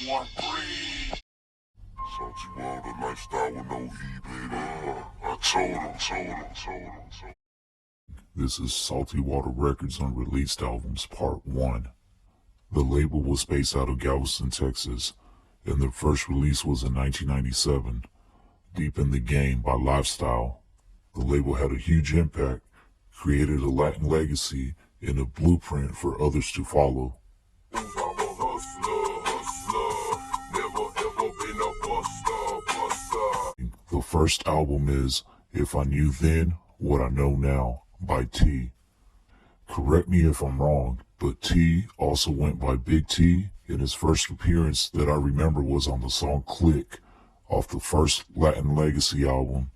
Salty Water, Lifestyl with no heat, baby. I told him. This is Salty Water Records Unreleased Albums Part 1. The label was based out of Galveston, Texas, and their first release was in 1997, Deep in the Game by Lifestyl. The label had a huge impact, created a Latin legacy, and a blueprint for others to follow. The first album is If I Knew Then What I Know Now by T. Correct me if I'm wrong, but T also went by Big T, and his first appearance that I remember was on the song Click off the first Latin Legacy album.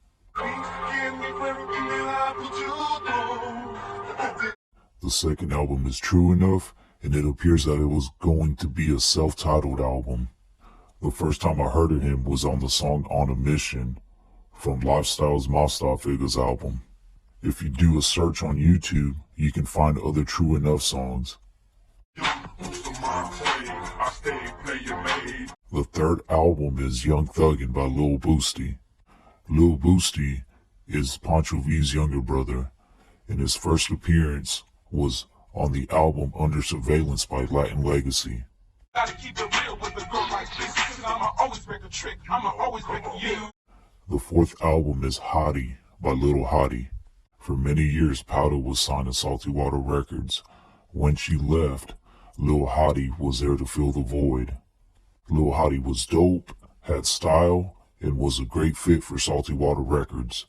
The second album is True Enough, and it appears that it was going to be a self-titled album. The first time I heard of him was on the song On a Mission from Lifestyl's Mostar Figures album. If you do a search on YouTube, you can find other True Enough songs. The third album is Young Thugin by Lil Bustie. Lil Bustie is Pancho V's younger brother, and his first appearance was on the album Under Surveillance by Latin Legacy. The fourth album is Hottie by Lil Hottie. For many years, Powder was signed to Salty Water Records. When she left, Lil Hottie was there to fill the void. Lil Hottie was dope, had style, and was a great fit for Salty Water Records.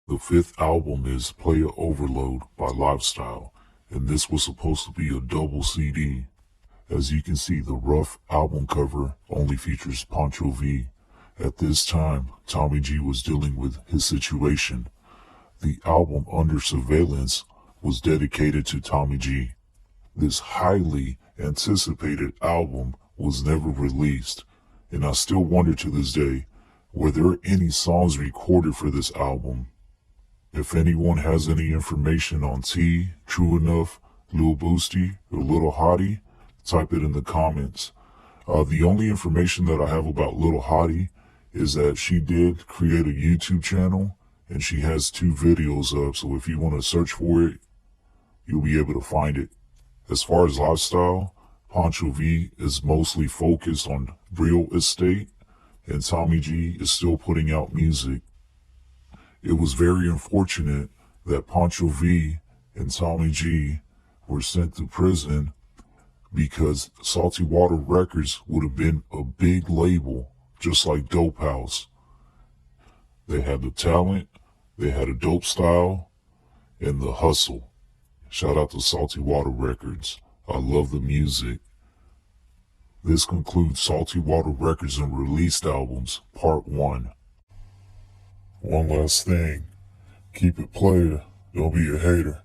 The fifth album is Playa Overload by Lifestyl, and this was supposed to be a double CD. As you can see, the rough album cover only features Pancho V. At this time, Tommy G was dealing with his situation. The album Under Surveillance was dedicated to Tommy G. This highly anticipated album was never released, and I still wonder to this day, were there any songs recorded for this album? If anyone has any information on T, True Enough, Lil Bustie, or Lil Hottie, type it in the comments. The only information that I have about Lil Hottie is that she did create a YouTube channel and she has 2 videos up, so if you want to search for it, you'll be able to find it. As far as Lifestyl, Pancho V is mostly focused on real estate and Tommy G is still putting out music. It was very unfortunate that Pancho V and Tommy G were sent to prison because Salty Water Records would have been a big label, just like Dope House. They had the talent, they had a dope style, and the hustle. Shout out to Salty Water Records. I love the music. This concludes Salty Water Records Unreleased Albums, Part 1. One last thing. Keep it Playa. Don't be a hater.